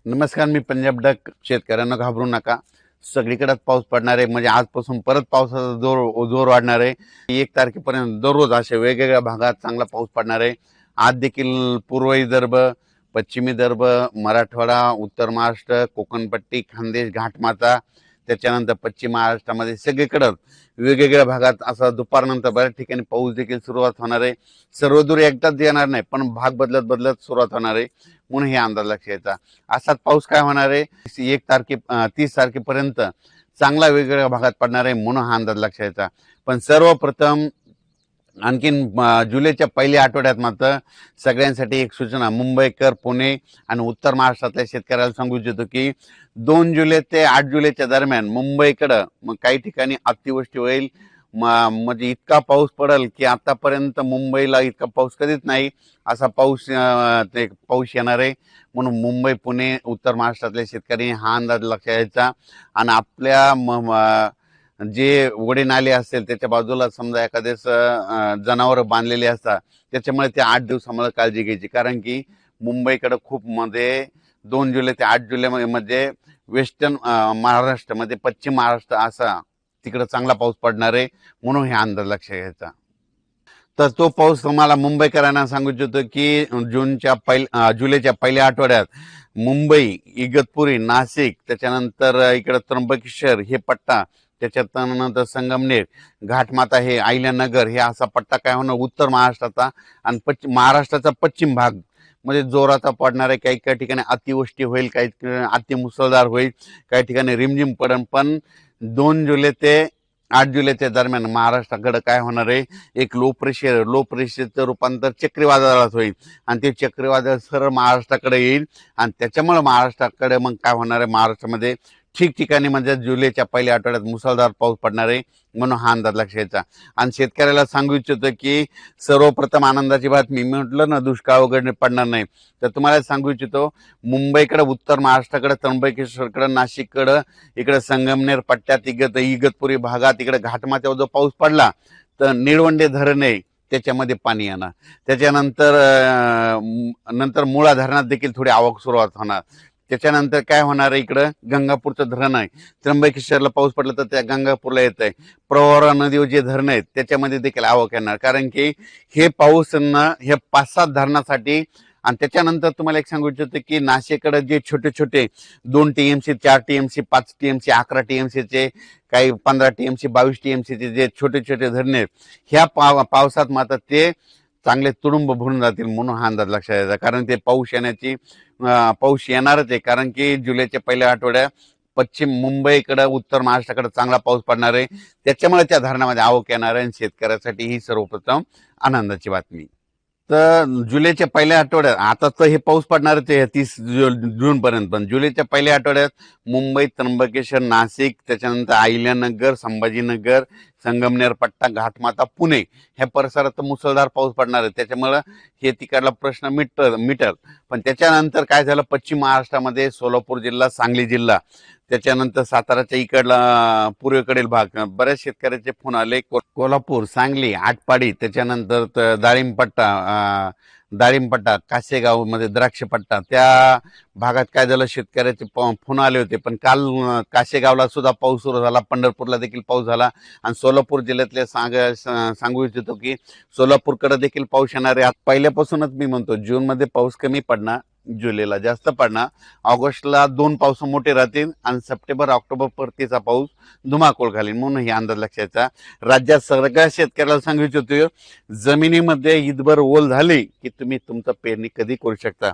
नमस्कार, मी पंजाब डक. शेतकऱ्यांना घाबरू नका. सगळीकडेच पाऊस पडणार आहे. म्हणजे आजपासून परत पावसाचा जोर वाढणार आहे. 1 तारखेपर्यंत दररोज अशा वेगवेगळ्या भागात चांगला पाऊस पडणार आहे. आज देखील पूर्व विदर्भ, पश्चिमी विदर्भ, मराठवाडा, उत्तर महाराष्ट्र, कोकणपट्टी, खानदेश, घाटमाता, त्याच्यानंतर पश्चिम महाराष्ट्रामध्ये सगळीकडं वेगवेगळ्या भागात असा दुपारनंतर बऱ्याच ठिकाणी पाऊस देखील सुरुवात होणार आहे. सर्वदूर एकदाच येणार नाही, पण भाग बदलत बदलत सुरुवात होणार आहे. म्हणून हे अंदाज लक्षात घ्यायचा. असाच पाऊस काय होणार आहे, 30 तारखेपर्यंत चांगला वेगवेगळ्या भागात पडणार आहे. म्हणून हा अंदाज लक्षात घ्यायचा. पण सर्वप्रथम आणखीन जुलैच्या पहिल्या आठवड्यात मात्र सगळ्यांसाठी एक सूचना, मुंबईकर, पुणे आणि उत्तर महाराष्ट्रातल्या शेतकऱ्याला सांगू इच्छितो की 2 जुलै ते 8 जुलैच्या दरम्यान मुंबईकडं मग काही ठिकाणी अतिवृष्टी होईल. म्हणजे इतका पाऊस पडेल की आतापर्यंत मुंबईला इतका पाऊस कधीच नाही, असा पाऊस येणार आहे. म्हणून मुंबई, पुणे, उत्तर महाराष्ट्रातल्या शेतकरी हा अंदाज लक्षात घ्यायचा. आणि आपल्या जे ओढे नाले असेल त्याच्या बाजूला समजा एखाद्याच जनावर बांधलेले असतात, त्याच्यामुळे ते 8 दिवसामध्ये काळजी घ्यायची. कारण की मुंबईकडे खूप मध्ये 2 जुलै ते 8 जुलै मध्ये वेस्टर्न महाराष्ट्रामध्ये, पश्चिम महाराष्ट्र असा तिकडे चांगला पाऊस पडणार आहे. म्हणून हे अंदाज लक्षात घ्यायचा. तर तो पाऊस तुम्हाला मुंबईकरांना सांगू इच्छितो की जुलैच्या पहिल्या आठवड्यात मुंबई, इगतपुरी, नाशिक, त्याच्यानंतर इकडे त्र्यंबकेश्वर हे पट्टा, त्याच्यानंतर संगमनेर, घाटमाता, हे अहिल्यानगर, हे असा पट्टा काय होणार उत्तर महाराष्ट्राचा आणि महाराष्ट्राचा पश्चिम भाग म्हणजे जोराचा पडणार आहे. काही काही ठिकाणी अतिवृष्टी होईल, काही अति मुसळधार होईल, काही ठिकाणी रिमझिम पडेल. पण 2 जुलै ते 8 जुलैच्या दरम्यान महाराष्ट्राकडे काय होणार आहे, एक लो प्रेशरचं रूपांतर चक्रीवादळात होईल आणि ते चक्रीवादळ सरळ महाराष्ट्राकडे येईल. आणि त्याच्यामुळे महाराष्ट्राकडे मग काय होणार आहे, महाराष्ट्रामध्ये ठिकठिकाणी म्हणजे जुलैच्या पहिल्या आठवड्यात मुसळधार पाऊस पडणार आहे. म्हणून हा अंदाज लक्षात घ्यायचा. आणि शेतकऱ्याला सांगू इच्छितो की सर्वप्रथम आनंदाची बातमी, मी म्हटलं ना दुष्काळ वगैरे पडणार नाही, तर तुम्हाला सांगू इच्छितो मुंबईकडे, उत्तर महाराष्ट्राकडे, त्र्यंबकेश्वरकडे, नाशिककडे, इकडे संगमनेर पट्ट्यात, इगतपुरी भागात, इकडे घाटमाथ्यावर जो पाऊस पडला तर निळवंडे धरण आहे त्याच्यामध्ये पाणी येणार. त्याच्यानंतर नंतर मुळा धरणात देखील थोडी आवक सुरुवात होणार. त्याच्यानंतर काय होणार आहे, इकडं गंगापूरचं धरण आहे, त्र्यंबकेश्वरला पाऊस पडला तर त्या गंगापूरला येत आहे. प्रवरा नदीवर जे धरण आहेत त्याच्यामध्ये देखील आवक येणार. कारण की हे पाऊस हे 5-7 धरणासाठी. आणि त्याच्यानंतर तुम्हाला एक सांगू इच्छितो की नाशिककडे जे छोटे छोटे 2 TMC, 4 TMC, 5 TMC, 11 TMCचे, काही 15 TMC, 22 TMCचे जे छोटे छोटे धरणे आहेत, ह्या पावसात मात्र ते चांगले तुडुंब भरून जातील. म्हणून हा अंदाज लक्षात द्यायचा. कारण ते पाऊस येणारच आहे. कारण की जुलैच्या पहिल्या आठवड्यात पश्चिम मुंबईकडे, उत्तर महाराष्ट्राकडे चांगला पाऊस पडणार आहे. त्याच्यामुळे त्या धरणामध्ये आवक येणार आहे. आणि शेतकऱ्यासाठी ही सर्वप्रथम आनंदाची बातमी. तर जुलैच्या पहिल्या आठवड्यात, आता तर हे पाऊस पडणार आहे 30 जून पर्यंत, पण जुलैच्या पहिल्या आठवड्यात मुंबई, त्र्यंबकेश्वर, नाशिक, त्याच्यानंतर अहिल्यानगर, संभाजीनगर, संगमनेर पट्टा, घाटमाता, पुणे ह्या परिसरात मुसळधार पाऊस पडणार आहे. त्याच्यामुळं हे तिकडला प्रश्न मिटल. पण त्याच्यानंतर काय झालं, पश्चिम महाराष्ट्रामध्ये सोलापूर जिल्हा, सांगली जिल्हा, त्याच्यानंतर साताराच्या इकडला पूर्वेकडील भाग, बऱ्याच शेतकऱ्याचे फोन आले. कोल्हापूर, सांगली, आटपाडी, त्याच्यानंतर दारिमपट्टा, कासेगाव मध्ये द्राक्ष पट्टा, त्या भागात काय झालं, शेतकऱ्याचे फोन आले होते. पण काल कासेगावला सुद्धा पाऊस सुरू झाला, पंढरपूरला देखील पाऊस झाला. आणि सोलापूर जिल्ह्यातले सांगू इच्छितो की सोलापूरकडे देखील पाऊस येणार आहे. पहिल्यापासूनच मी म्हणतो जून मध्ये पाऊस कमी पडणार, जुलैला जास्त पडणार, ऑगस्टला 2 पाऊस मोठे राहतील आणि सप्टेंबर ऑक्टोबर परतीचा पाऊस धुमाकूळ घालील. म्हणून ही अंदाज लक्षाचा. राज्यात सगळ्या शेतकऱ्याला सांगू इच्छितो, जमिनीमध्ये ईदभर ओल झाली की तुम्ही तुमचं पेरणी कधी करू शकता.